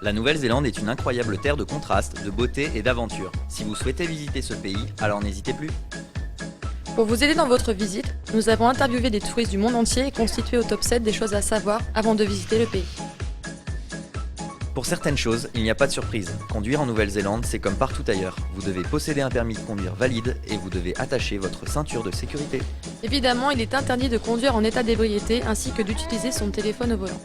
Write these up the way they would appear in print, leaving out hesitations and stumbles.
La Nouvelle-Zélande est une incroyable terre de contrastes, de beauté et d'aventure. Si vous souhaitez visiter ce pays, alors n'hésitez plus. Pour vous aider dans votre visite, nous avons interviewé des touristes du monde entier et constitué au top 7 des choses à savoir avant de visiter le pays. Pour certaines choses, il n'y a pas de surprise. Conduire en Nouvelle-Zélande, c'est comme partout ailleurs. Vous devez posséder un permis de conduire valide et vous devez attacher votre ceinture de sécurité. Évidemment, il est interdit de conduire en état d'ébriété ainsi que d'utiliser son téléphone au volant.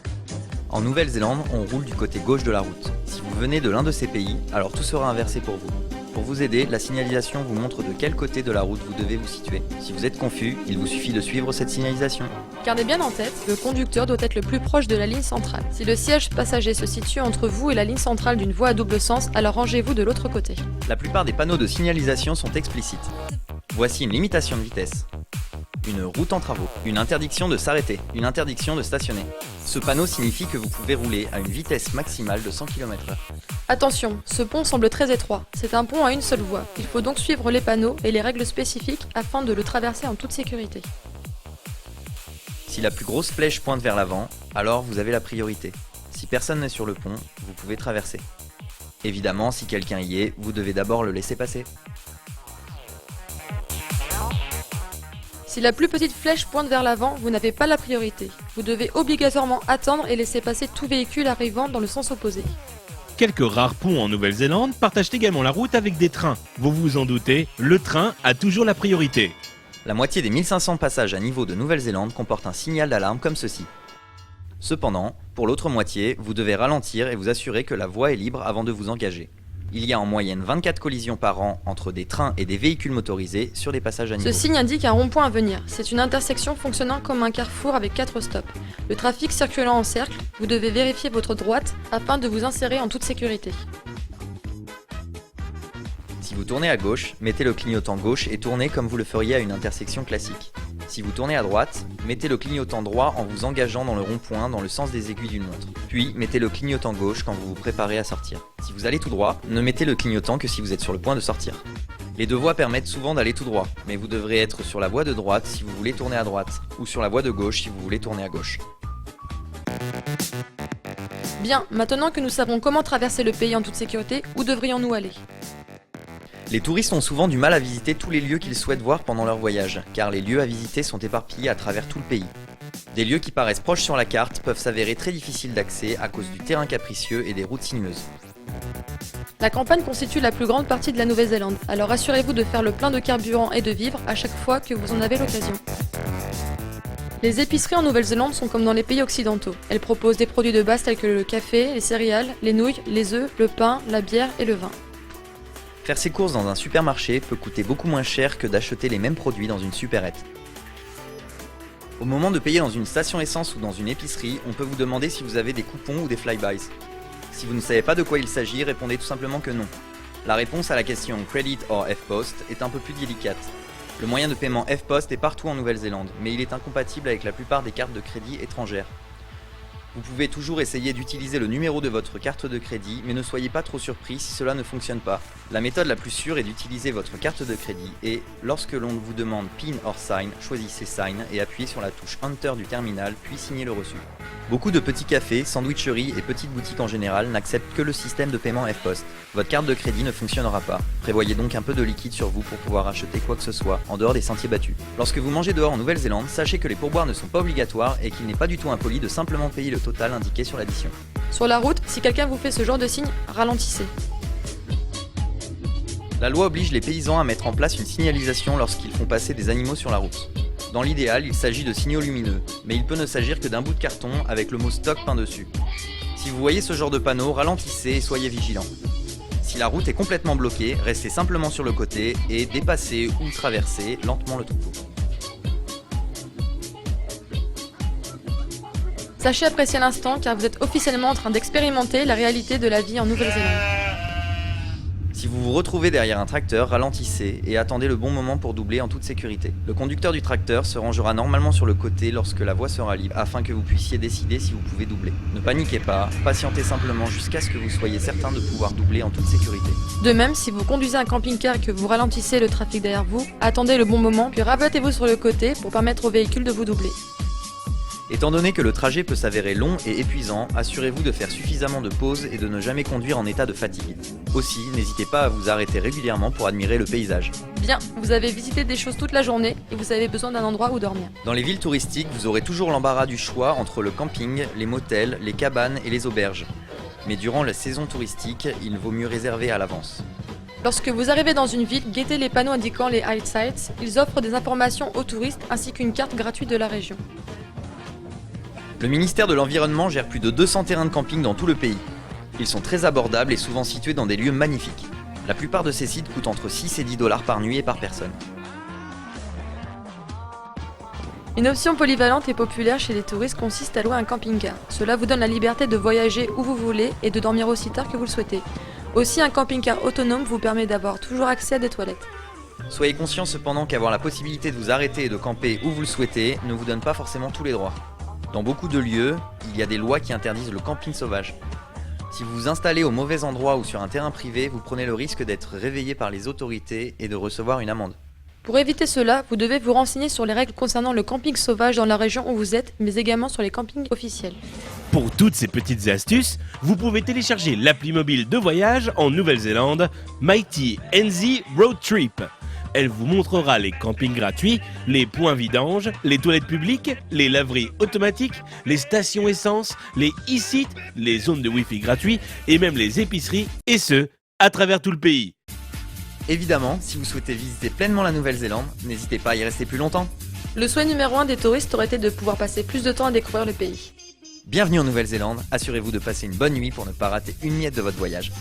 En Nouvelle-Zélande, on roule du côté gauche de la route. Si vous venez de l'un de ces pays, alors tout sera inversé pour vous. Pour vous aider, la signalisation vous montre de quel côté de la route vous devez vous situer. Si vous êtes confus, il vous suffit de suivre cette signalisation. Gardez bien en tête, le conducteur doit être le plus proche de la ligne centrale. Si le siège passager se situe entre vous et la ligne centrale d'une voie à double sens, alors rangez-vous de l'autre côté. La plupart des panneaux de signalisation sont explicites. Voici une limitation de vitesse, une route en travaux, une interdiction de s'arrêter, une interdiction de stationner. Ce panneau signifie que vous pouvez rouler à une vitesse maximale de 100 km/h. Attention, ce pont semble très étroit. C'est un pont à une seule voie. Il faut donc suivre les panneaux et les règles spécifiques afin de le traverser en toute sécurité. Si la plus grosse flèche pointe vers l'avant, alors vous avez la priorité. Si personne n'est sur le pont, vous pouvez traverser. Évidemment, si quelqu'un y est, vous devez d'abord le laisser passer. Si la plus petite flèche pointe vers l'avant, vous n'avez pas la priorité. Vous devez obligatoirement attendre et laisser passer tout véhicule arrivant dans le sens opposé. Quelques rares ponts en Nouvelle-Zélande partagent également la route avec des trains. Vous vous en doutez, le train a toujours la priorité. La moitié des 1500 passages à niveau de Nouvelle-Zélande comportent un signal d'alarme comme ceci. Cependant, pour l'autre moitié, vous devez ralentir et vous assurer que la voie est libre avant de vous engager. Il y a en moyenne 24 collisions par an entre des trains et des véhicules motorisés sur des passages à niveau. Ce signe indique un rond-point à venir. C'est une intersection fonctionnant comme un carrefour avec 4 stops. Le trafic circulant en cercle, vous devez vérifier votre droite afin de vous insérer en toute sécurité. Si vous tournez à gauche, mettez le clignotant gauche et tournez comme vous le feriez à une intersection classique. Si vous tournez à droite, mettez le clignotant droit en vous engageant dans le rond-point dans le sens des aiguilles d'une montre. Puis, mettez le clignotant gauche quand vous vous préparez à sortir. Si vous allez tout droit, ne mettez le clignotant que si vous êtes sur le point de sortir. Les deux voies permettent souvent d'aller tout droit, mais vous devrez être sur la voie de droite si vous voulez tourner à droite, ou sur la voie de gauche si vous voulez tourner à gauche. Bien, maintenant que nous savons comment traverser le pays en toute sécurité, où devrions-nous aller ? Les touristes ont souvent du mal à visiter tous les lieux qu'ils souhaitent voir pendant leur voyage, car les lieux à visiter sont éparpillés à travers tout le pays. Des lieux qui paraissent proches sur la carte peuvent s'avérer très difficiles d'accès à cause du terrain capricieux et des routes sinueuses. La campagne constitue la plus grande partie de la Nouvelle-Zélande, alors assurez-vous de faire le plein de carburant et de vivres à chaque fois que vous en avez l'occasion. Les épiceries en Nouvelle-Zélande sont comme dans les pays occidentaux. Elles proposent des produits de base tels que le café, les céréales, les nouilles, les œufs, le pain, la bière et le vin. Faire ses courses dans un supermarché peut coûter beaucoup moins cher que d'acheter les mêmes produits dans une supérette. Au moment de payer dans une station essence ou dans une épicerie, on peut vous demander si vous avez des coupons ou des flybys. Si vous ne savez pas de quoi il s'agit, répondez tout simplement que non. La réponse à la question Credit or F-Post est un peu plus délicate. Le moyen de paiement F-Post est partout en Nouvelle-Zélande, mais il est incompatible avec la plupart des cartes de crédit étrangères. Vous pouvez toujours essayer d'utiliser le numéro de votre carte de crédit, mais ne soyez pas trop surpris si cela ne fonctionne pas. La méthode la plus sûre est d'utiliser votre carte de crédit et, lorsque l'on vous demande PIN or Sign, choisissez Sign et appuyez sur la touche Enter du terminal, puis signez le reçu. Beaucoup de petits cafés, sandwicheries et petites boutiques en général n'acceptent que le système de paiement F-Post. Votre carte de crédit ne fonctionnera pas. Prévoyez donc un peu de liquide sur vous pour pouvoir acheter quoi que ce soit, en dehors des sentiers battus. Lorsque vous mangez dehors en Nouvelle-Zélande, sachez que les pourboires ne sont pas obligatoires et qu'il n'est pas du tout impoli de simplement payer le total indiqué sur l'addition. Sur la route, si quelqu'un vous fait ce genre de signe, ralentissez. La loi oblige les paysans à mettre en place une signalisation lorsqu'ils font passer des animaux sur la route. Dans l'idéal, il s'agit de signaux lumineux, mais il peut ne s'agir que d'un bout de carton avec le mot stock peint dessus. Si vous voyez ce genre de panneau, ralentissez et soyez vigilants. Si la route est complètement bloquée, restez simplement sur le côté et dépassez ou traversez lentement le troupeau. Sachez apprécier l'instant car vous êtes officiellement en train d'expérimenter la réalité de la vie en Nouvelle-Zélande. Si vous vous retrouvez derrière un tracteur, ralentissez et attendez le bon moment pour doubler en toute sécurité. Le conducteur du tracteur se rangera normalement sur le côté lorsque la voie sera libre afin que vous puissiez décider si vous pouvez doubler. Ne paniquez pas, patientez simplement jusqu'à ce que vous soyez certain de pouvoir doubler en toute sécurité. De même, si vous conduisez un camping-car et que vous ralentissez le trafic derrière vous, attendez le bon moment puis rabattez-vous sur le côté pour permettre au véhicule de vous doubler. Étant donné que le trajet peut s'avérer long et épuisant, assurez-vous de faire suffisamment de pauses et de ne jamais conduire en état de fatigue. Aussi, n'hésitez pas à vous arrêter régulièrement pour admirer le paysage. Bien, vous avez visité des choses toute la journée et vous avez besoin d'un endroit où dormir. Dans les villes touristiques, vous aurez toujours l'embarras du choix entre le camping, les motels, les cabanes et les auberges. Mais durant la saison touristique, il vaut mieux réserver à l'avance. Lorsque vous arrivez dans une ville, guettez les panneaux indiquant les high sites. Ils offrent des informations aux touristes ainsi qu'une carte gratuite de la région. Le ministère de l'Environnement gère plus de 200 terrains de camping dans tout le pays. Ils sont très abordables et souvent situés dans des lieux magnifiques. La plupart de ces sites coûtent entre 6 et 10 $ par nuit et par personne. Une option polyvalente et populaire chez les touristes consiste à louer un camping-car. Cela vous donne la liberté de voyager où vous voulez et de dormir aussi tard que vous le souhaitez. Aussi, un camping-car autonome vous permet d'avoir toujours accès à des toilettes. Soyez conscient cependant qu'avoir la possibilité de vous arrêter et de camper où vous le souhaitez ne vous donne pas forcément tous les droits. Dans beaucoup de lieux, il y a des lois qui interdisent le camping sauvage. Si vous vous installez au mauvais endroit ou sur un terrain privé, vous prenez le risque d'être réveillé par les autorités et de recevoir une amende. Pour éviter cela, vous devez vous renseigner sur les règles concernant le camping sauvage dans la région où vous êtes, mais également sur les campings officiels. Pour toutes ces petites astuces, vous pouvez télécharger l'appli mobile de voyage en Nouvelle-Zélande, Mighty NZ Road Trip. Elle vous montrera les campings gratuits, les points vidanges, les toilettes publiques, les laveries automatiques, les stations essence, les e-sites, les zones de Wi-Fi gratuits et même les épiceries, et ce, à travers tout le pays. Évidemment, si vous souhaitez visiter pleinement la Nouvelle-Zélande, n'hésitez pas à y rester plus longtemps. Le souhait numéro 1 des touristes aurait été de pouvoir passer plus de temps à découvrir le pays. Bienvenue en Nouvelle-Zélande, assurez-vous de passer une bonne nuit pour ne pas rater une miette de votre voyage.